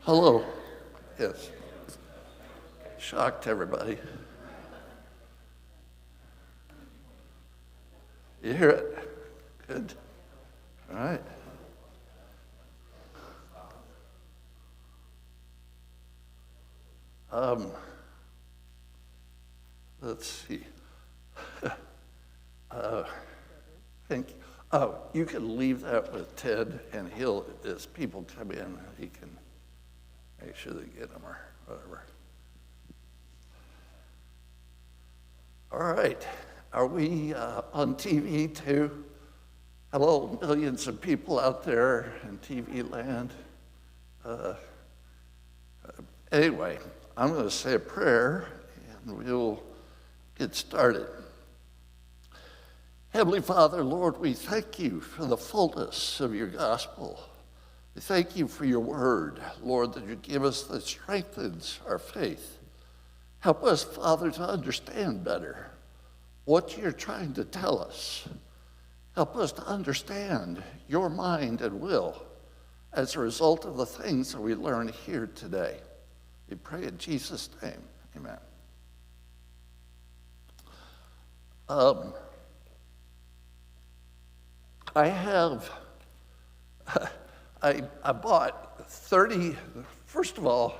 Hello. Yes. Shocked everybody. You hear it? Good. All right. Let's see. Think. Oh, you can leave that with Ted, and he'll, as people come in, he can make sure they get them or whatever. All right. Are we on TV too? Hello, millions of people out there in TV land. Anyway, I'm going to say a prayer, and we'll get started. Heavenly Father, Lord, we thank you for the fullness of your gospel. We thank you for your word, Lord, that you give us that strengthens our faith. Help us, Father, to understand better what you're trying to tell us. Help us to understand your mind and will as a result of the things that we learn here today. We pray in Jesus' name, amen. I bought 30, first of all,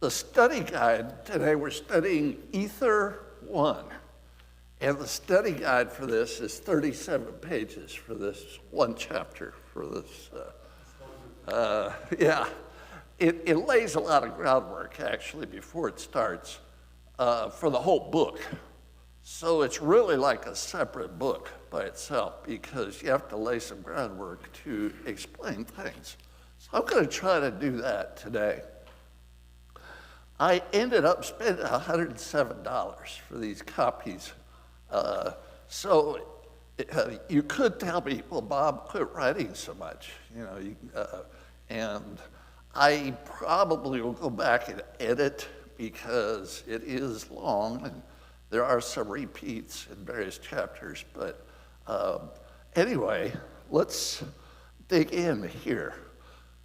the study guide. Today we're studying Ether 1. And the study guide for this is 37 pages for this one chapter for this. It lays a lot of groundwork, actually, before it starts for the whole book. So it's really like a separate book by itself because you have to lay some groundwork to explain things. So I'm going to try to do that today. I ended up spending $107 for these copies. You could tell me, well, Bob, quit writing so much, and I probably will go back and edit because it is long and there are some repeats in various chapters. But anyway, let's dig in here.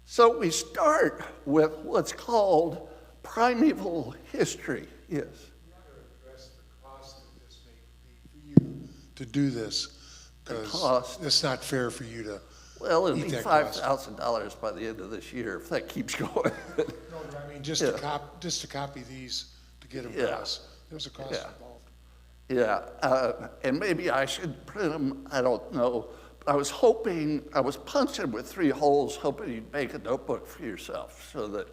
So we start with what's called primeval history. Yes. To do this, because it's not fair for you to. Well, it'll be $5,000 by the end of this year if that keeps going. No, but I mean, just to copy these to get them across, there's a cost involved. Yeah, and maybe I should print them. I don't know. I was punching with 3 holes, hoping you'd make a notebook for yourself, so that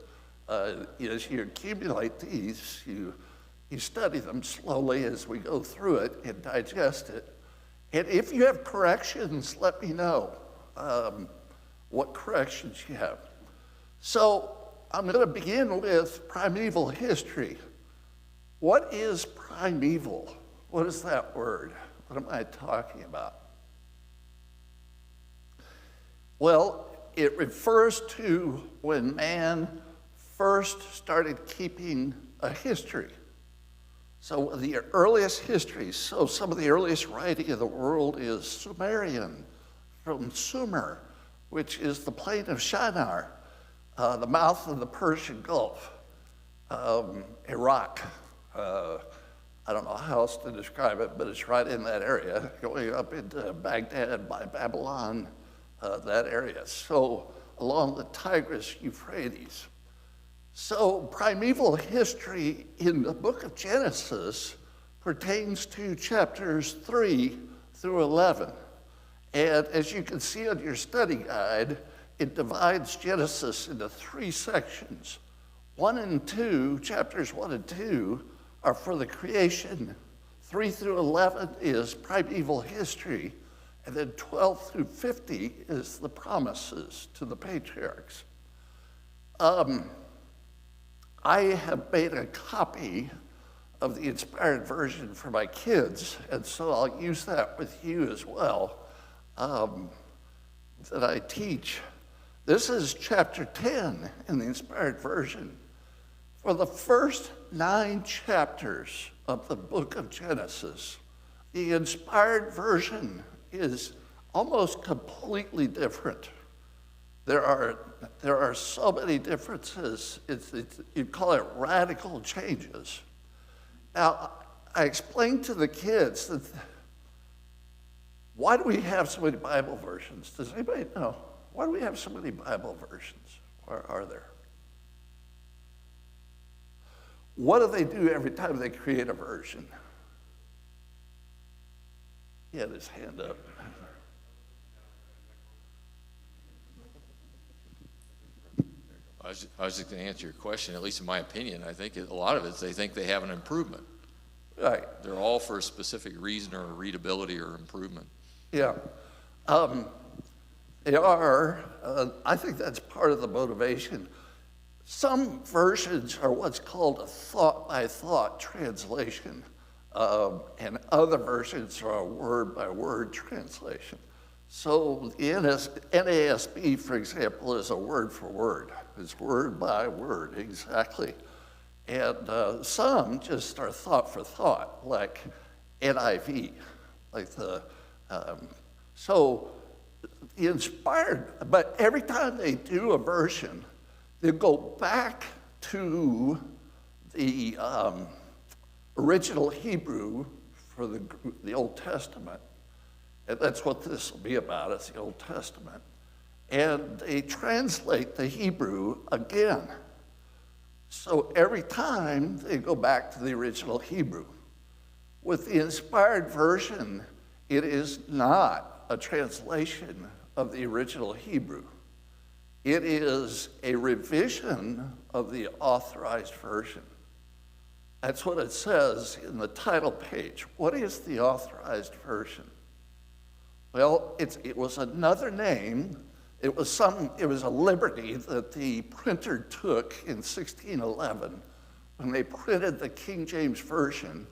as you accumulate these, you study them slowly as we go through it and digest it. And if you have corrections, let me know what corrections you have. So I'm going to begin with primeval history. What is primeval? What is that word? What am I talking about? Well, it refers to when man first started keeping a history. So the earliest histories, so some of the earliest writing in the world is Sumerian, from Sumer, which is the plain of Shinar, the mouth of the Persian Gulf, Iraq. I don't know how else to describe it, but it's right in that area, going up into Baghdad by Babylon, that area. So along the Tigris, Euphrates. So primeval history in the book of Genesis pertains to chapters 3 through 11. And as you can see on your study guide, it divides Genesis into 3 sections. 1 and 2, chapters 1 and 2, are for the creation. 3 through 11 is primeval history. And then 12 through 50 is the promises to the patriarchs. I have made a copy of the inspired version for my kids, and so I'll use that with you as well, that I teach. This is chapter 10 in the inspired version. For the first 9 chapters of the book of Genesis, the inspired version is almost completely different there are so many differences. You call it radical changes. Now, I explained to the kids that why do we have so many Bible versions? Does anybody know? Why do we have so many Bible versions? Or are there? What do they do every time they create a version? He had his hand up. I was just going to answer your question, at least in my opinion. I think a lot of it is they think they have an improvement. Right. They're all for a specific reason or readability or improvement. Yeah. They are. I think that's part of the motivation. Some versions are what's called a thought-by-thought translation, and other versions are a word-by-word translation. So the NASB, for example, is a word for word. It's word by word, exactly. And some just are thought for thought, like NIV, like so the inspired, but every time they do a version, they go back to the original Hebrew for the Old Testament. And that's what this will be about, it's the Old Testament. And they translate the Hebrew again. So every time they go back to the original Hebrew. With the inspired version, it is not a translation of the original Hebrew. It is a revision of the authorized version. That's what it says in the title page. What is the authorized version? Well, it was another name. It was a liberty that the printer took in 1611 when they printed the King James Version.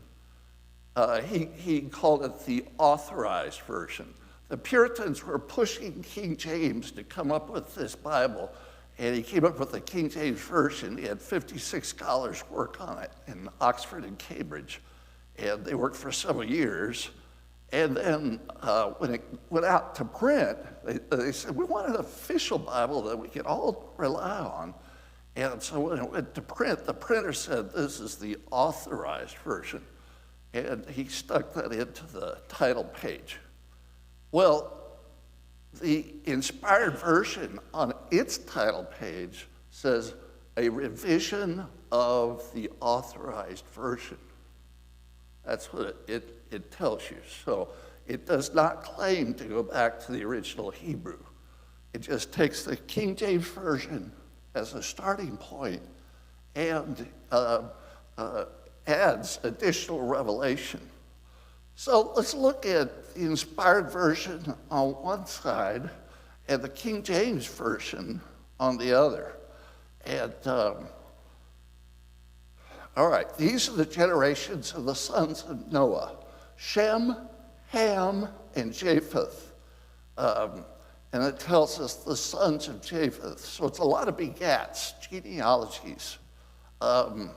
He called it the authorized version. The Puritans were pushing King James to come up with this Bible, and he came up with the King James Version. He had 56 scholars work on it in Oxford and Cambridge, and they worked for several years. And then when it went out to print, they said, we want an official Bible that we can all rely on. And so when it went to print, the printer said, this is the authorized version. And he stuck that into the title page. Well, the inspired version on its title page says, a revision of the authorized version. That's what it tells you. So it does not claim to go back to the original Hebrew. It just takes the King James Version as a starting point and adds additional revelation. So let's look at the inspired version on one side and the King James Version on the other. And all right, these are the generations of the sons of Noah: Shem, Ham, and Japheth. And it tells us the sons of Japheth. So it's a lot of begats, genealogies. And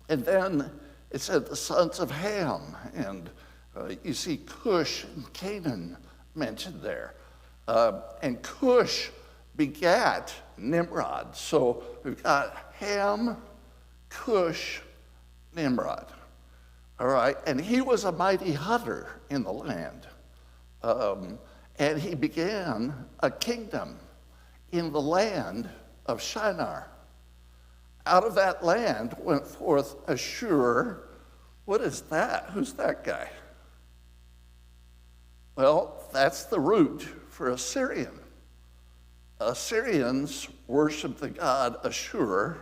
then it said the sons of Ham, and you see Cush and Canaan mentioned there. And Cush begat Nimrod. So we've got Ham, Cush, Nimrod. All right, and he was a mighty hunter in the land. And he began a kingdom in the land of Shinar. Out of that land went forth Ashur. What is that? Who's that guy? Well, that's the root for Assyrian. Assyrians worshiped the god Ashur.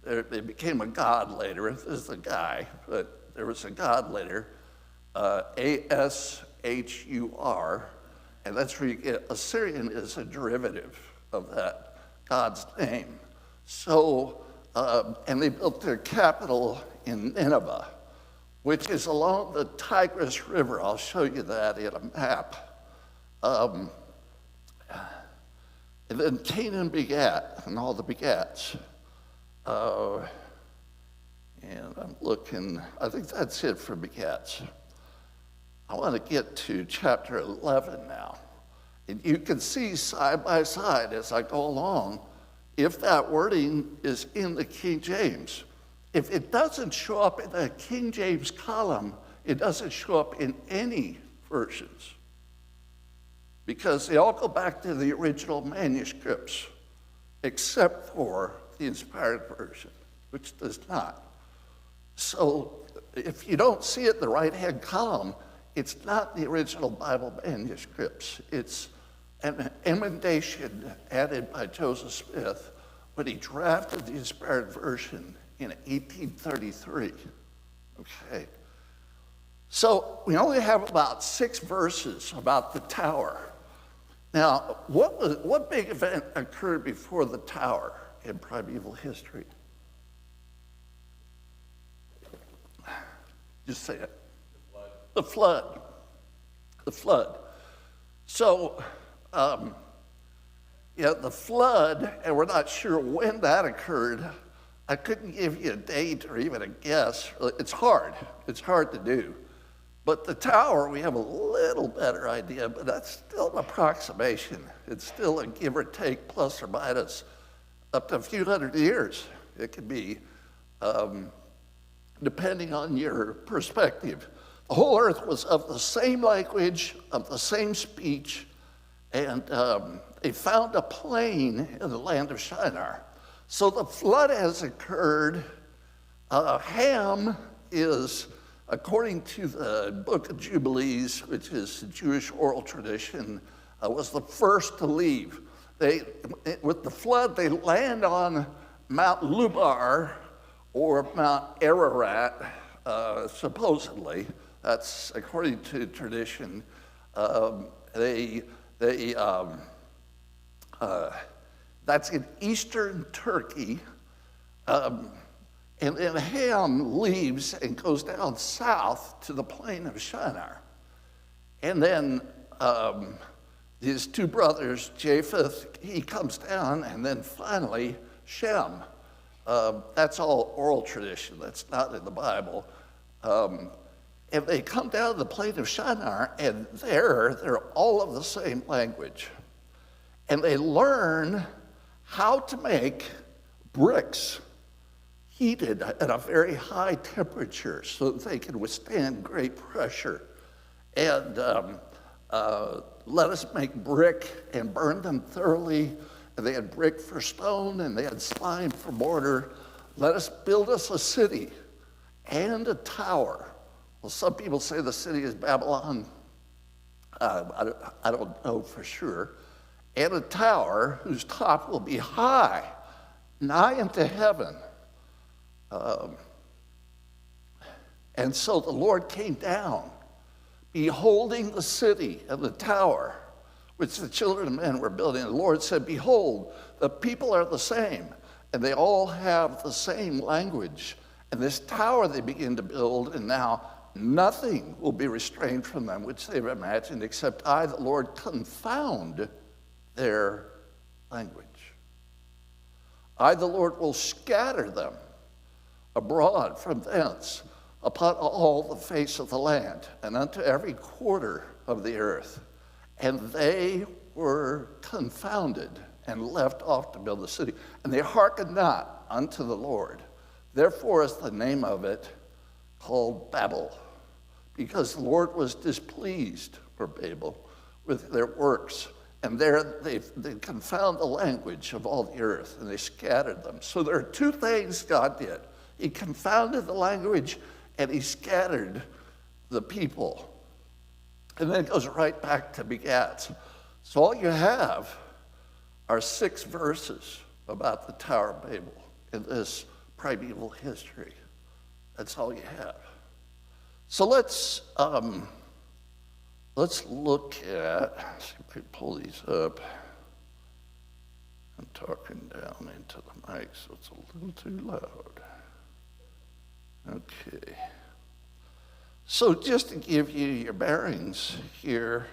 They became a god later. This is the guy, but there was a god later, Ashur, and that's where you get Assyrian is a derivative of that god's name. So, and they built their capital in Nineveh, which is along the Tigris River. I'll show you that in a map. And then Canaan begat, and all the begats. And I'm looking, I think that's it for begats. I want to get to chapter 11 now. And you can see side by side as I go along if that wording is in the King James. If it doesn't show up in the King James column, it doesn't show up in any versions, because they all go back to the original manuscripts, except for the inspired version, which does not. So if you don't see it in the right-hand column, it's not the original Bible manuscripts. It's an emendation added by Joseph Smith when he drafted the inspired version in 1833. Okay. So we only have about 6 verses about the tower. Now, what big event occurred before the tower in primeval history? Just say it. The flood. The flood. So, the flood, and we're not sure when that occurred. I couldn't give you a date or even a guess. It's hard. It's hard to do. But the tower, we have a little better idea, but that's still an approximation. It's still a give or take, plus or minus, up to a few hundred years. It could be, depending on your perspective. The whole earth was of the same language, of the same speech, and they found a plain in the land of Shinar. So the flood has occurred. Ham is, according to the Book of Jubilees, which is the Jewish oral tradition, was the first to leave. With the flood, they land on Mount Lubar or Mount Ararat, supposedly. That's according to tradition. That's in eastern Turkey. And then Ham leaves and goes down south to the plain of Shinar. And then his 2 brothers, Japheth, he comes down, and then finally Shem. That's all oral tradition. That's not in the Bible. And they come down to the plain of Shinar, and they're all of the same language. And they learn how to make bricks heated at a very high temperature so that they can withstand great pressure. And let us make brick and burn them thoroughly. And they had brick for stone, and they had slime for mortar. Let us build us a city and a tower. Well, some people say the city is Babylon. I don't know for sure. And a tower whose top will be high, nigh into heaven. And so the Lord came down, beholding the city and the tower, which the children of men were building. The Lord said, behold, the people are the same, and they all have the same language. And this tower they begin to build, and now nothing will be restrained from them, which they've imagined, except I, the Lord, confound their language. I, the Lord, will scatter them abroad from thence upon all the face of the land, and unto every quarter of the earth. And they were confounded and left off to build the city. And they hearkened not unto the Lord. Therefore is the name of it called Babel, because the Lord was displeased, or Babel, with their works. And there they confound the language of all the earth, and they scattered them. So there are 2 things God did. He confounded the language, and he scattered the people. And then it goes right back to begats. So all you have are 6 verses about the Tower of Babel in this primeval history. That's all you have. So let's look at, see if I can pull these up. I'm talking down into the mic, so it's a little too loud. Okay. So just to give you your bearings here,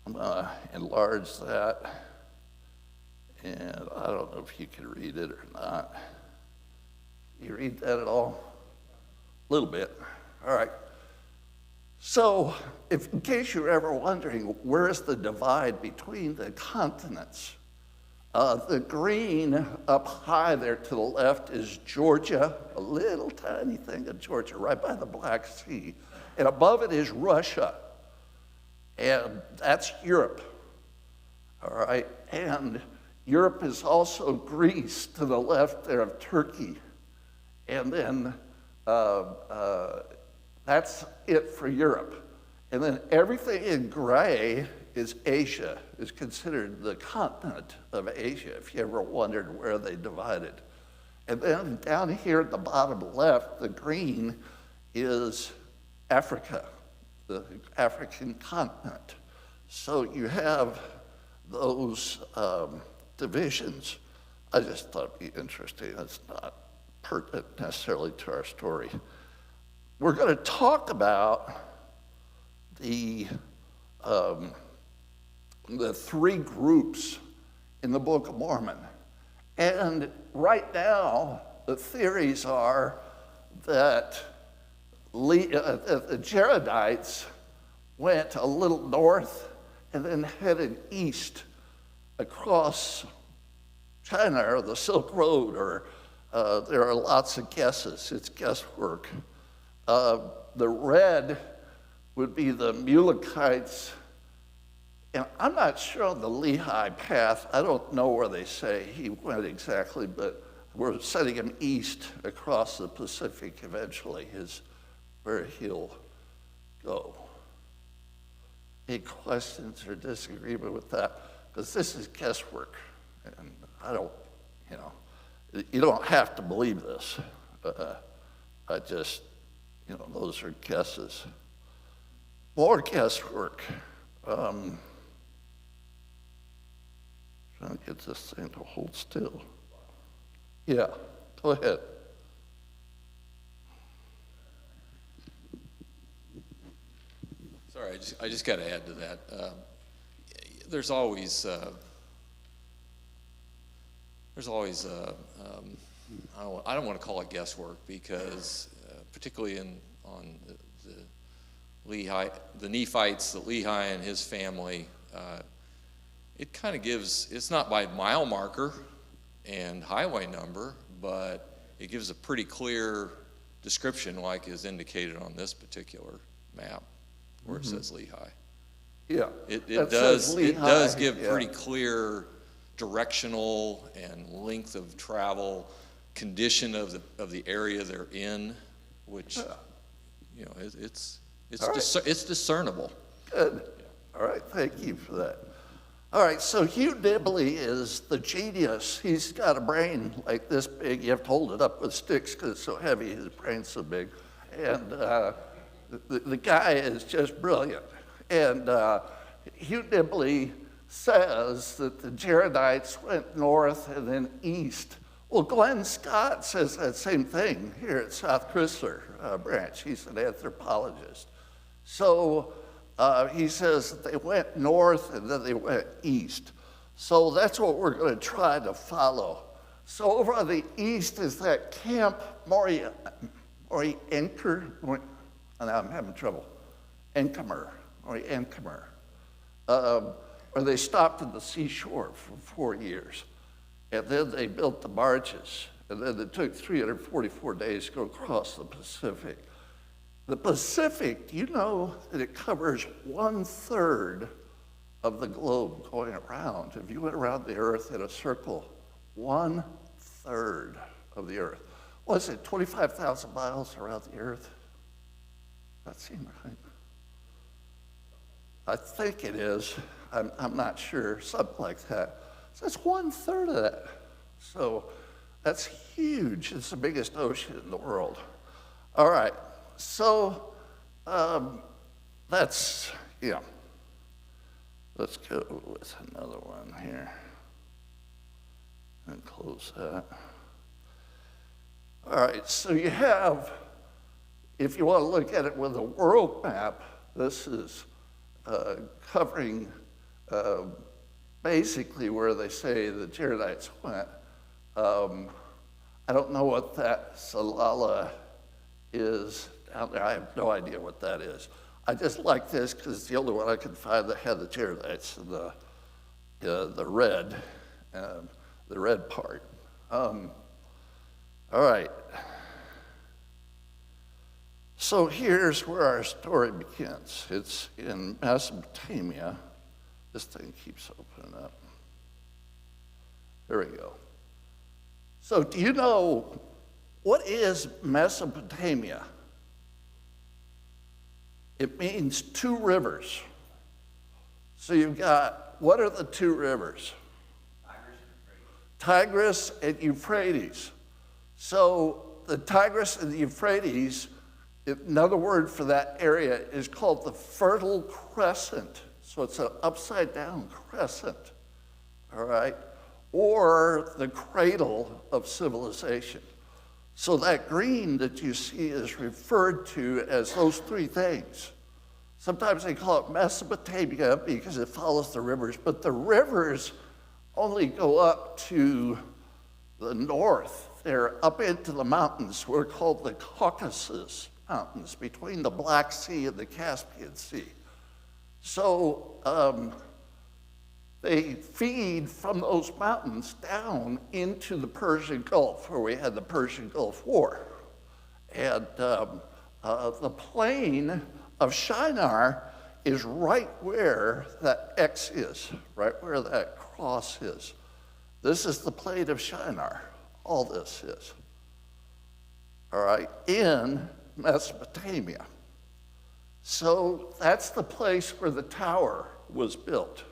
I'm going to enlarge that. And I don't know if you can read it or not. You read that at all? A little bit. All right. So, if, in case you're ever wondering, where is the divide between the continents? The green up high there to the left is Georgia, a little tiny thing of Georgia right by the Black Sea. And above it is Russia, and that's Europe, all right? And Europe is also Greece to the left there of Turkey. And then that's it for Europe. And then everything in gray is Asia, is considered the continent of Asia, if you ever wondered where they divided. And then down here at the bottom left, the green is Africa, the African continent. So you have those divisions. I just thought it'd be interesting. It's not pertinent necessarily to our story. We're going to talk about the three groups in the Book of Mormon. And right now, the theories are that the Jaredites went a little north and then headed east across China or the Silk Road, or there are lots of guesses. It's guesswork. The red would be the Mulekites. And I'm not sure on the Lehi path. I don't know where they say he went exactly, but we're sending him east across the Pacific eventually is where he'll go. Any questions or disagreement with that? Because this is guesswork, and I don't, you don't have to believe this. I just, those are guesses. More guesswork. Trying to get this thing to hold still. Yeah, go ahead. Sorry, I just got to add to that. There's always I don't want to call it guesswork, because particularly on the Nephites, the Lehi and his family, it kind of gives, it's not by mile marker and highway number, but it gives a pretty clear description, like is indicated on this particular map where it says Lehi. Yeah, it does give pretty clear directional and length of travel, condition of the area they're in, which it's discernible. Good. All right, thank you for that. All right, so Hugh Nibley is the genius. He's got a brain like this big. You have to hold it up with sticks because it's so heavy. His brain's so big. And the guy is just brilliant. And Hugh Nibley says that the Jaredites went north and then east. Well, Glenn Scott says that same thing here at South Chrysler Branch. He's an anthropologist. So he says that they went north and then they went east. So that's what we're going to try to follow. So over on the east is that Camp Morienker. I'm having trouble. Morienker. Where they stopped at the seashore for 4 years. And then they built the barges. And then it took 344 days to go across the Pacific. The Pacific, do you know that it covers 1/3 of the globe going around? If you went around the Earth in a circle, 1/3 of the Earth. Was it 25,000 miles around the Earth? That seemed right. I think it is. I'm not sure. Something like that. So that's 1/3 of that. So that's huge. It's the biggest ocean in the world. All right. So that's, let's go with another one here and close that. All right, so you have, if you want to look at it with a world map, this is covering basically where they say the Jaredites went. I don't know what that Salala is down there. I have no idea what that is. I just like this because it's the only one I could find that had the Jaredites and the red part. All right. So here's where our story begins. It's in Mesopotamia. This thing keeps opening up. There we go. So do you know, what is Mesopotamia? It means two rivers. So you've got, what are the two rivers? Tigris and Euphrates. So the Tigris and the Euphrates, another word for that area is called the Fertile Crescent. So it's an upside down crescent, all right? Or the cradle of civilization. So that green that you see is referred to as those three things. Sometimes they call it Mesopotamia because it follows the rivers, but the rivers only go up to the north. They're up into the mountains. We're called the Caucasus Mountains, between the Black Sea and the Caspian Sea. So they feed from those mountains down into the Persian Gulf, where we had the Persian Gulf War. And the plain of Shinar is right where that X is, right where that cross is. This is the plain of Shinar, all this is. All right, in Mesopotamia. So that's the place where the tower was built,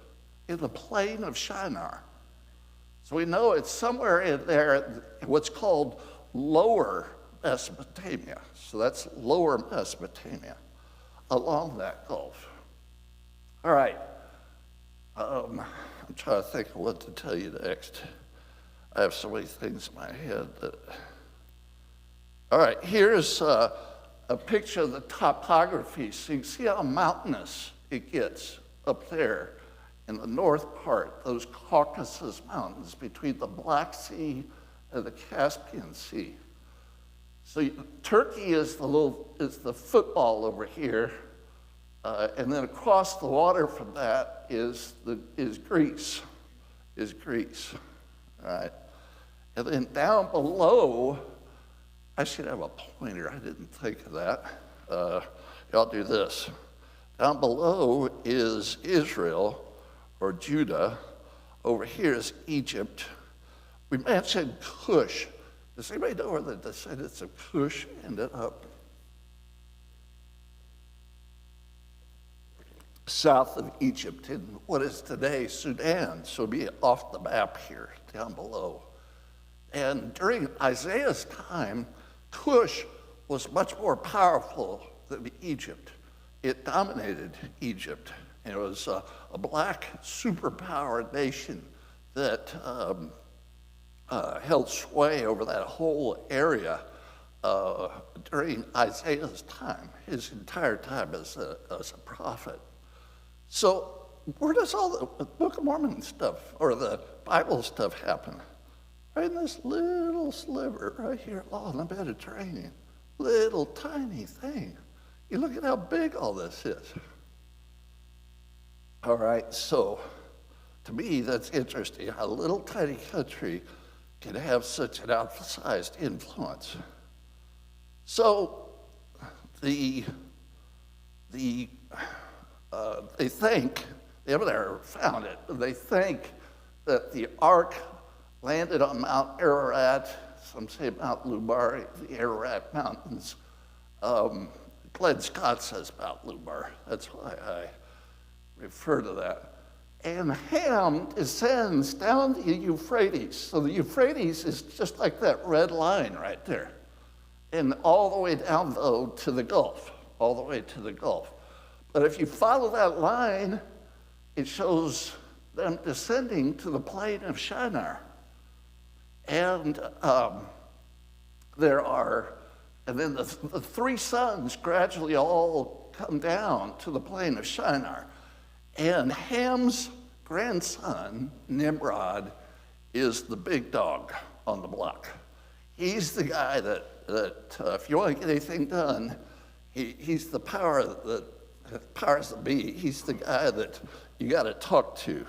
in the plain of Shinar. So we know it's somewhere in there, what's called Lower Mesopotamia. So that's Lower Mesopotamia, along that gulf. All right, I'm trying to think of what to tell you next. I have so many things in my head that... All right, here's a picture of the topography. So you can see how mountainous it gets up there in the north part, those Caucasus Mountains between the Black Sea and the Caspian Sea. So Turkey is the football over here, and then across the water from that is Greece, all right? And then down below, I should have a pointer, I didn't think of that. I'll do this. Down below is Israel, or Judah. Over here is Egypt. We mentioned Cush. Does anybody know where the descendants of Cush ended up? South of Egypt, in what is today Sudan. So it'll be off the map here, down below. And during Isaiah's time, Cush was much more powerful than Egypt. It dominated Egypt. And it was a black superpower nation that held sway over that whole area during Isaiah's time, his entire time as a prophet. So where does all the Book of Mormon stuff or the Bible stuff happen? Right in this little sliver right here along the Mediterranean. Little tiny thing. You look at how big all this is. All right, so to me that's interesting. A little tiny country can have such an outsized influence. So they think, they haven't ever found it, but they think that the ark landed on Mount Ararat, some say Mount Lubar, the Ararat Mountains. Glenn Scott says Mount Lubar, that's why I refer to that. And Ham descends down the Euphrates. So the Euphrates is just like that red line right there. And all the way down, though, to the Gulf, all the way to the Gulf. But if you follow that line, it shows them descending to the plain of Shinar. And then the three sons gradually all come down to the plain of Shinar. And Ham's grandson, Nimrod, is the big dog on the block. He's the guy that if you want to get anything done, he's the power that powers that be. He's the guy that you got to talk to.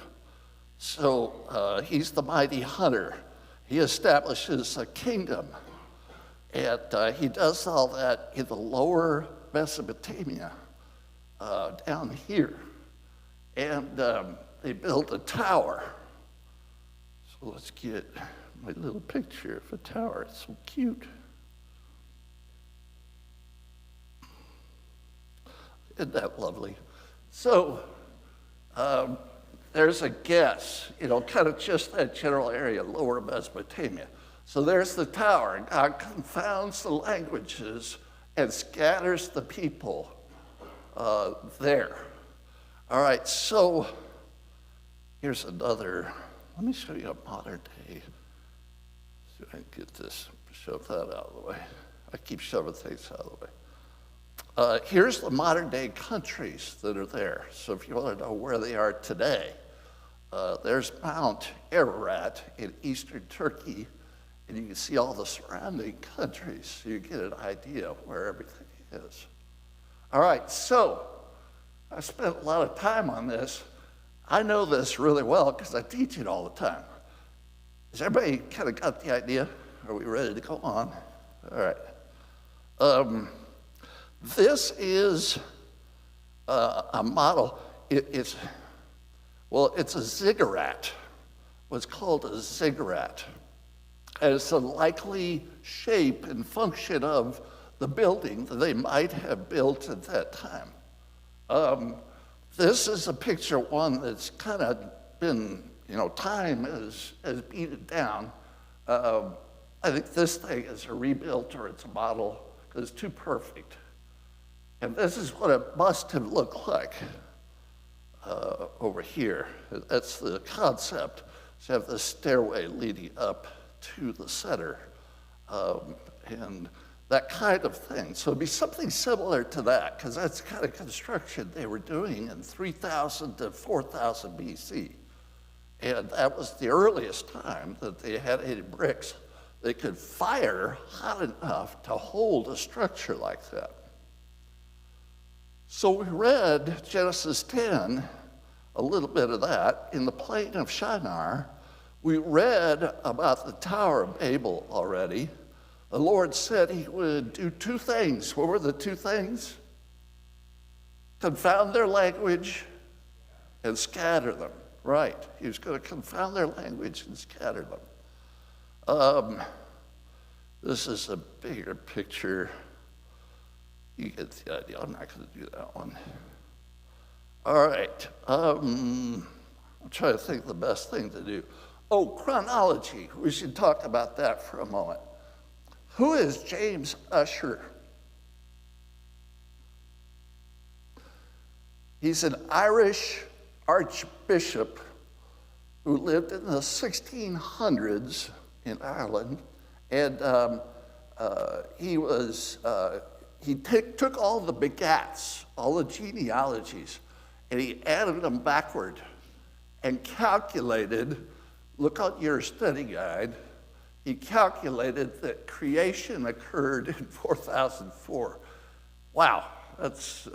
So he's the mighty hunter. He establishes a kingdom. And he does all that in the lower Mesopotamia, down here. And they built a tower. So let's get my little picture of a tower. It's so cute. Isn't that lovely? So there's a guess, kind of just that general area, lower Mesopotamia. So there's the tower, and God confounds the languages and scatters the people there. All right, so here's another. Let me show you a modern day. See if I can get this, shove that out of the way. I keep shoving things out of the way. Here's the modern day countries that are there. So if you want to know where they are today, there's Mount Ararat in eastern Turkey, and you can see all the surrounding countries, so you get an idea of where everything is. All right, so I spent a lot of time on this. I know this really well because I teach it all the time. Has everybody kind of got the idea? Are we ready to go on? All right. This is a model. It's a ziggurat. What's called a ziggurat. And it's a likely shape and function of the building that they might have built at that time. This is a picture one that's kind of been, time has beat it down. I think this thing is a rebuilt or it's a model because it's too perfect. And this is what it must have looked like over here. That's the concept. So you have this stairway leading up to the center, and that kind of thing. So it'd be something similar to that, because that's the kind of construction they were doing in 3000 to 4000 BC. And that was the earliest time that they had any bricks they could fire hot enough to hold a structure like that. So we read Genesis 10, a little bit of that. In the plain of Shinar, we read about the Tower of Babel already. The Lord said he would do two things. What were the two things? Confound their language and scatter them. Right. He was going to confound their language and scatter them. This is a bigger picture. You get the idea. I'm not going to do that one. All right. I'm trying to think of the best thing to do. Oh, chronology. We should talk about that for a moment. Who is James Ussher? He's an Irish archbishop who lived in the 1600s in Ireland, and he took all the begats, all the genealogies, and he added them backward and calculated, look at your study guide, he calculated that creation occurred in 4004. Wow, that's,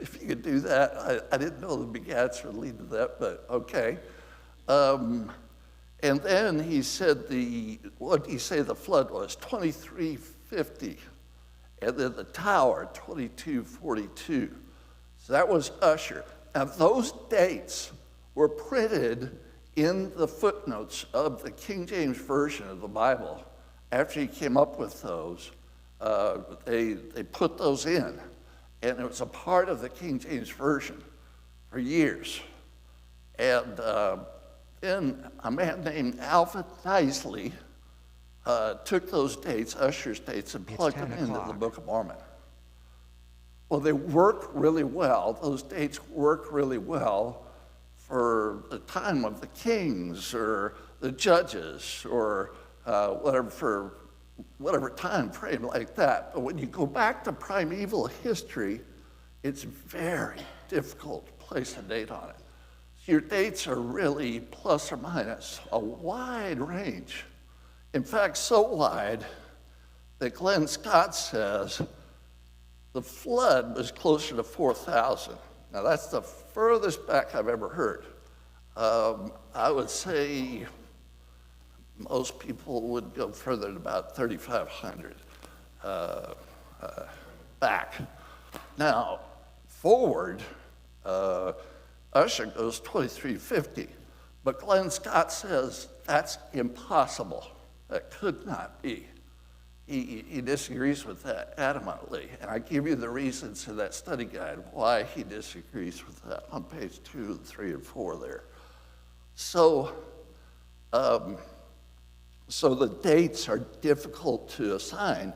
if you could do that, I didn't know the begats would lead to that, but okay. And then he said what did he say the flood was? 2350. And then the tower, 2242. So that was Ussher. Now those dates were printed in the footnotes of the King James Version of the Bible. After he came up with those, they put those in. And it was a part of the King James Version for years. And then a man named Alvin Knisley took those dates, Ussher's dates, and plugged them into the Book of Mormon. Well, they work really well. Those dates work really well for the time of the kings or the judges or whatever time frame like that. But when you go back to primeval history, it's very difficult to place a date on it. So your dates are really plus or minus a wide range. In fact, so wide that Glenn Scott says the flood was closer to 4,000 Now that's the furthest back I've ever heard. I would say most people would go further than about 3,500 back. Now, forward, Usher goes 2,350, but Glenn Scott says that's impossible. That could not be. He disagrees with that adamantly, and I give you the reasons in that study guide why he disagrees with that on page 2, 3, and 4 there. So, so the dates are difficult to assign.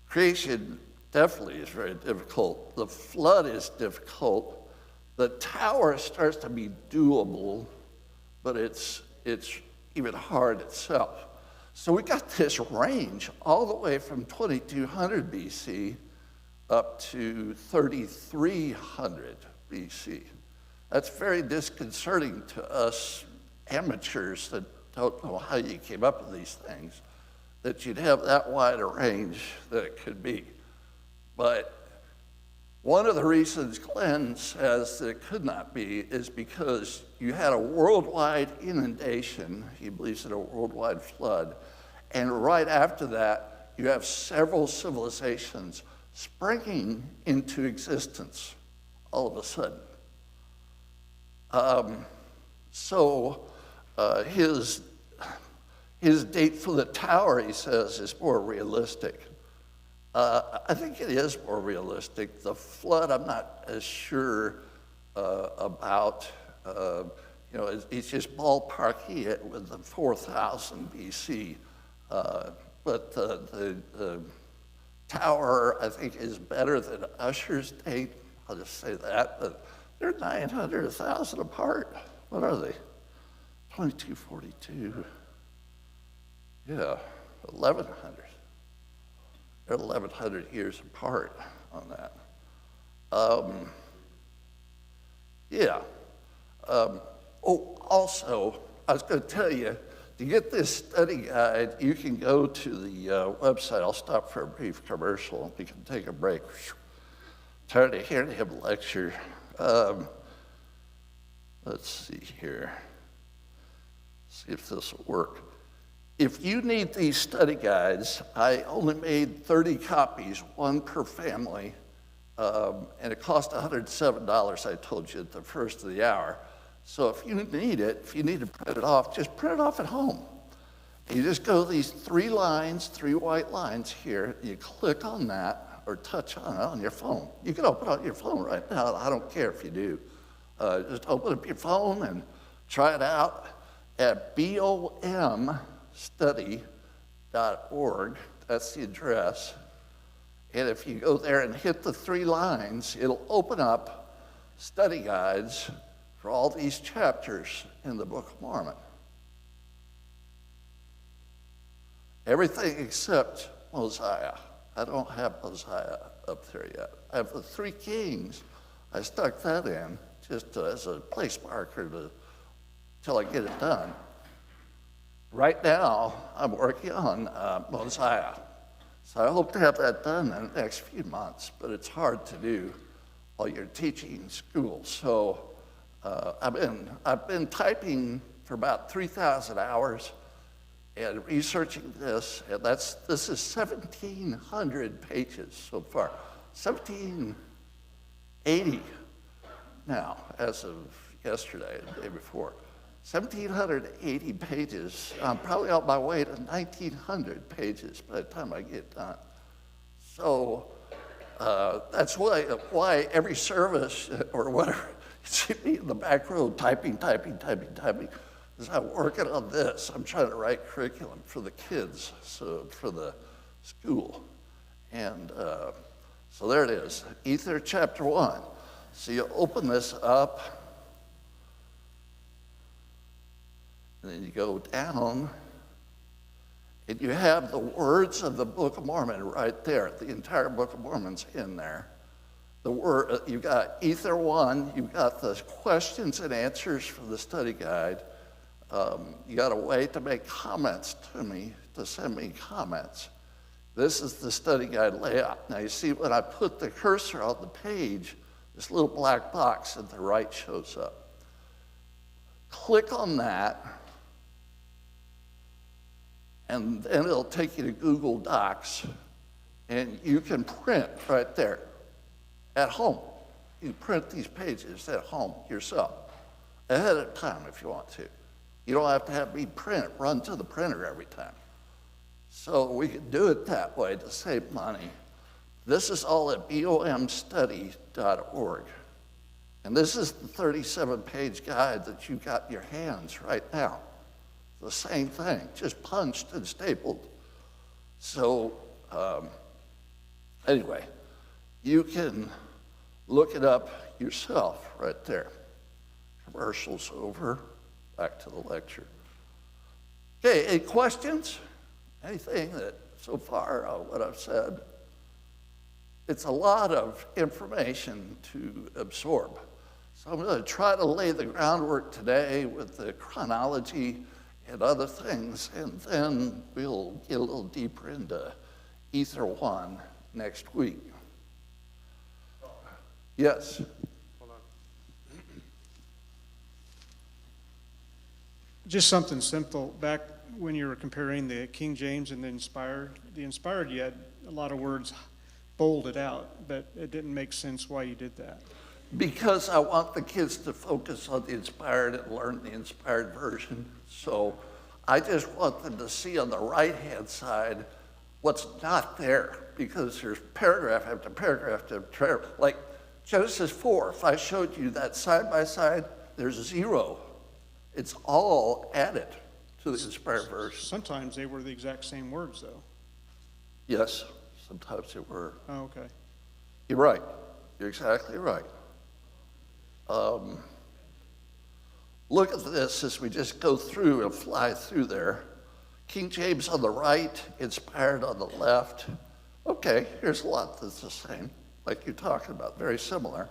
Creation definitely is very difficult. The flood is difficult. The tower starts to be doable, but it's even hard itself. So we got this range all the way from 2200 BC up to 3300 BC. That's very disconcerting to us amateurs that don't know how you came up with these things, that you'd have that wide a range that it could be. But one of the reasons Glenn says that it could not be is because you had a worldwide inundation, he believes in a worldwide flood, and right after that, you have several civilizations springing into existence all of a sudden. His date for the tower, he says, is more realistic. I think it is more realistic. The flood, I'm not as sure about. He's just ballparking it with the 4,000 BC. But the tower, I think, is better than Usher's date. I'll just say that. But they're 900, 1,000 apart. What are they? 2242. Yeah, 1,100. They're 1,100 years apart on that. Also, I was going to tell you, to get this study guide, you can go to the website. I'll stop for a brief commercial, and we can take a break. Tired of hearing him lecture. Let's see here. See if this will work. If you need these study guides, I only made 30 copies, one per family, and it cost $107, I told you, at the first of the hour. So if you need it, if you need to print it off, just print it off at home. You just go to these 3 lines, 3 white lines here, you click on that or touch on it on your phone. You can open it on your phone right now, I don't care if you do. Just open up your phone and try it out at bomstudy.org. That's the address. And if you go there and hit the 3 lines, it'll open up study guides for all these chapters in the Book of Mormon. Everything except Mosiah. I don't have Mosiah up there yet. I have the 3 kings. I stuck that in just as a place marker till I get it done. Right now, I'm working on Mosiah. So I hope to have that done in the next few months, but it's hard to do while you're teaching school. So I've been typing for about 3,000 hours and researching this, and this is 1,700 pages so far. 1,780 now, as of yesterday, the day before. 1,780 pages. I'm probably on my way to 1,900 pages by the time I get done. So that's why every service or whatever, you see me in the back row typing, because I'm working on this. I'm trying to write curriculum for the kids, so for the school. And so there it is, Ether chapter 1. So you open this up, and then you go down, and you have the words of the Book of Mormon right there. The entire Book of Mormon's in there. You've got Ether 1, you've got the questions and answers from the study guide. You got a way to make comments to me, to send me comments. This is the study guide layout. Now you see when I put the cursor on the page, this little black box at the right shows up. Click on that, and then it'll take you to Google Docs, and you can print right there at home. You print these pages at home yourself, ahead of time if you want to. You don't have to have me run to the printer every time. So we can do it that way to save money. This is all at bomstudy.org. And this is the 37-page guide that you got in your hands right now. The same thing, just punched and stapled. So anyway, you can look it up yourself right there. Commercials over, back to the lecture. Okay, any questions? Anything that so far what I've said? It's a lot of information to absorb. So I'm going to try to lay the groundwork today with the chronology and other things, and then we'll get a little deeper into Ether 1 next week. Yes? Hold on. Just something simple. Back when you were comparing the King James and the Inspired, you had a lot of words bolded out, but it didn't make sense why you did that. Because I want the kids to focus on the Inspired and learn the Inspired version. So I just want them to see on the right-hand side what's not there, because there's paragraph after paragraph after paragraph. Like Genesis 4, if I showed you that side by side, there's 0. It's all added to the Inspired version. Sometimes they were the exact same words, though. Yes, sometimes they were. Oh, okay. You're right. You're exactly right. Look at this as we just go through and fly through there. King James on the right, Inspired on the left. Okay, here's a lot that's the same, like you're talking about, very similar,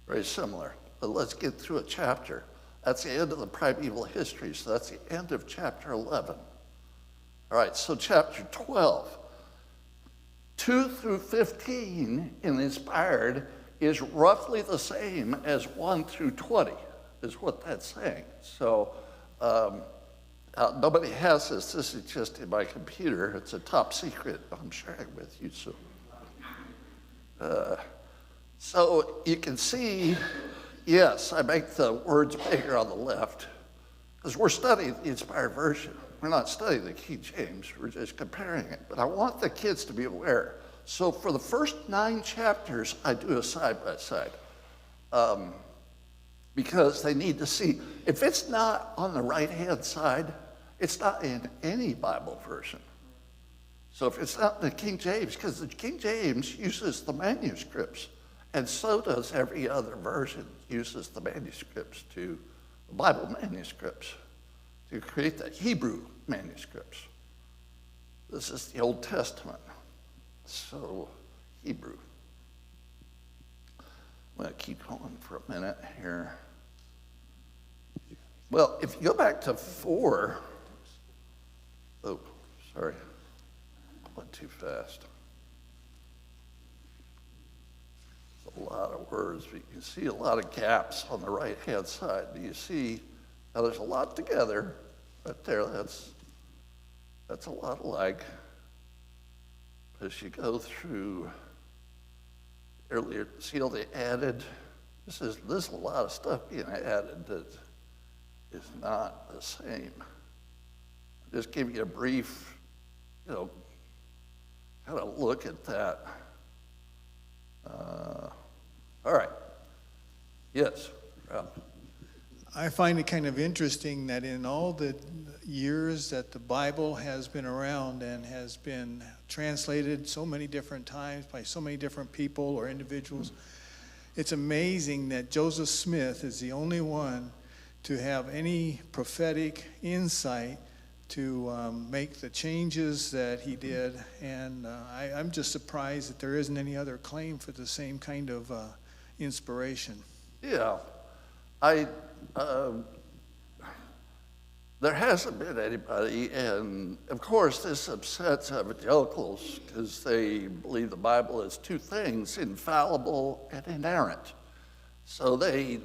very similar. But let's get through a chapter. That's the end of the primeval history, so that's the end of chapter 11. All right, so chapter 12, 2 through 15 in the Inspired is roughly the same as 1 through 20, is what that's saying. So nobody has this. This is just in my computer. It's a top secret I'm sharing with you. So you can see, yes, I make the words bigger on the left because we're studying the Inspired version. We're not studying the King James. We're just comparing it. But I want the kids to be aware. So for the first 9 chapters, I do a side-by-side because they need to see. If it's not on the right-hand side, it's not in any Bible version. So if it's not in the King James, because the King James uses the manuscripts, and so does every other version uses the manuscripts the Bible manuscripts, to create the Hebrew manuscripts. This is the Old Testament. So, Hebrew. I'm going to keep going for a minute here. Well, if you go back to 4, oh, sorry, I went too fast. A lot of words, but you can see a lot of gaps on the right-hand side. Do you see how there's a lot together right there? That's a lot alike. As you go through earlier, see how they added? There's a lot of stuff being added that is not the same. I'll just give you a brief, kind of look at that. All right. Yes, Rob. I find it kind of interesting that in all the years that the Bible has been around and has been translated so many different times by so many different people or individuals, it's amazing that Joseph Smith is the only one to have any prophetic insight to make the changes that he did. And I'm just surprised that there isn't any other claim for the same kind of inspiration. Yeah, There hasn't been anybody, and of course this upsets evangelicals because they believe the Bible is two things, infallible and inerrant. So they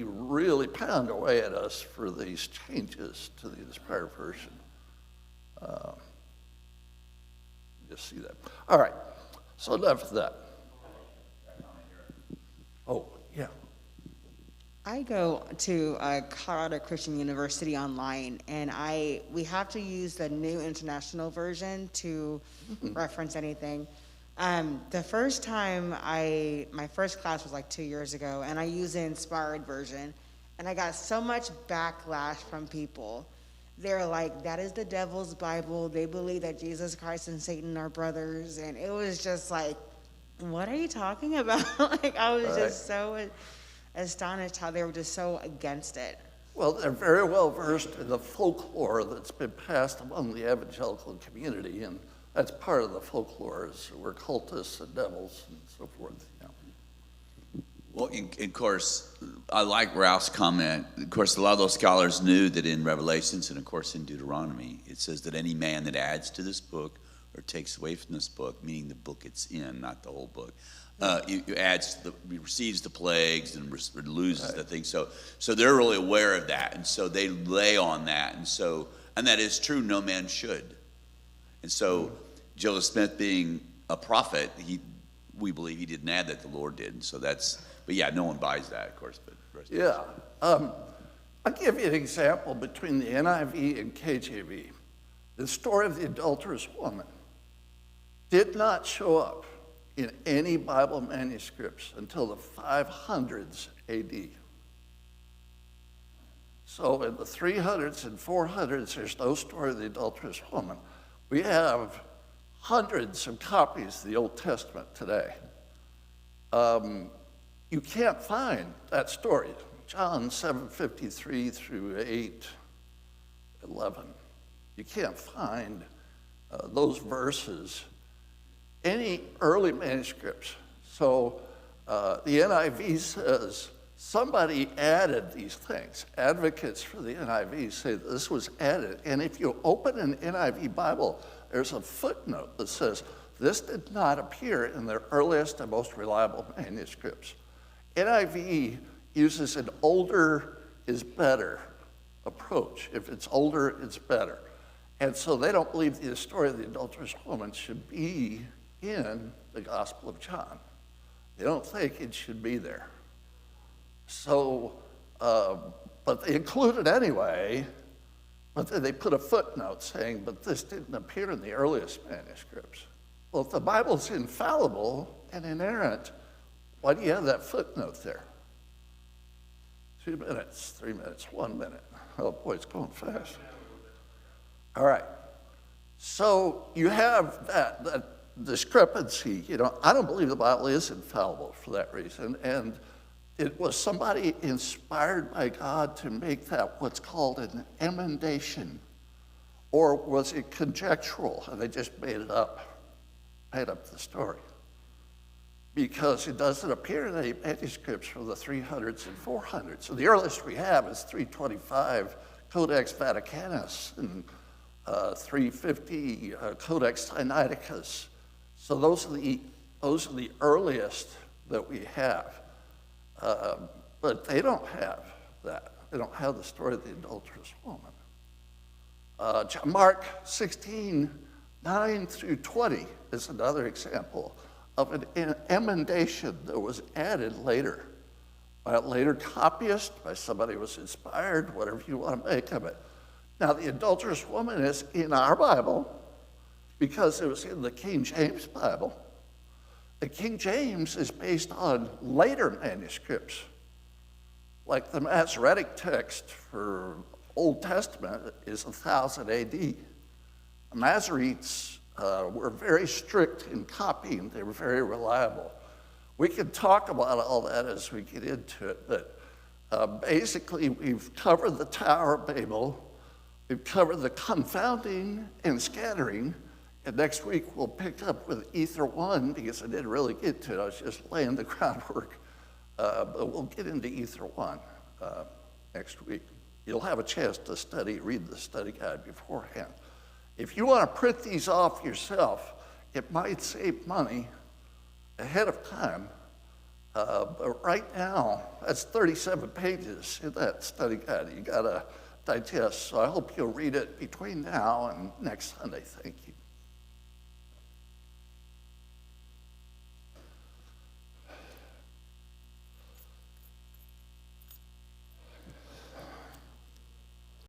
really pound away at us for these changes to the inspired version. Just see that. All right, so enough of that. Oh, yeah. I go to Colorado Christian University online, and we have to use the New International Version to reference anything. The first time my first class was like 2 years ago, and I used the Inspired Version, and I got so much backlash from people. They're like, that is the devil's Bible. They believe that Jesus Christ and Satan are brothers, and it was just like, what are you talking about? Like, I was just so astonished how they were just so against it. Well, they're very well versed in the folklore that's been passed among the evangelical community, and that's part of the folklore is we're cultists and devils and so forth. Yeah. Well, of course, I like Ralph's comment. Of course, a lot of those scholars knew that in Revelations and, of course, in Deuteronomy, it says that any man that adds to this book or takes away from this book, meaning the book it's in, not the whole book, receives the plagues and loses the thing. So they're really aware of that, and so they lay on that, and that is true. No man should, and so Joseph Smith being a prophet, we believe he didn't add that, the Lord did, and so that's. But yeah, no one buys that, of course. But yeah, I'll give you an example between the NIV and KJV. The story of the adulterous woman did not show up in any Bible manuscripts until the 500s AD. So in the 300s and 400s, there's no story of the adulterous woman. We have hundreds of copies of the Old Testament today. You can't find that story. John 7:53 through 8:11. You can't find those verses any early manuscripts. So the NIV says somebody added these things. Advocates for the NIV say this was added. And if you open an NIV Bible, there's a footnote that says this did not appear in their earliest and most reliable manuscripts. NIV uses an older is better approach. If it's older, it's better. And so they don't believe the story of the adulterous woman should be in the Gospel of John. They don't think it should be there. So, but they include it anyway, but then they put a footnote saying, but this didn't appear in the earliest manuscripts. Well, if the Bible's infallible and inerrant, why do you have that footnote there? 2 minutes, 3 minutes, 1 minute. Oh boy, it's going fast. All right. So you have that discrepancy. I don't believe the Bible is infallible for that reason. And it was somebody inspired by God to make that what's called an emendation. Or was it conjectural and they just made up the story? Because it doesn't appear in any manuscripts from the 300s and 400s. So the earliest we have is 325 Codex Vaticanus and 350 Codex Sinaiticus. So those are the earliest that we have. But they don't have that. They don't have the story of the adulterous woman. Mark 16, 9 through 20 is another example of an emendation that was added later by a later copyist, by somebody who was inspired, whatever you want to make of it. Now, the adulterous woman is in our Bible because it was in the King James Bible. The King James is based on later manuscripts, like the Masoretic text for Old Testament is 1000 AD. The Masoretes were very strict in copying. They were very reliable. We can talk about all that as we get into it, but basically we've covered the Tower of Babel, we've covered the confounding and scattering, and next week we'll pick up with Ether 1, because I didn't really get to it, I was just laying the groundwork, but we'll get into Ether 1 next week. you'll have a chance to read the study guide beforehand. If you want to print these off yourself, it might save money ahead of time. But right now, that's 37 pages in that study guide you got to digest. So I hope you'll read it between now and next Sunday. Thank you.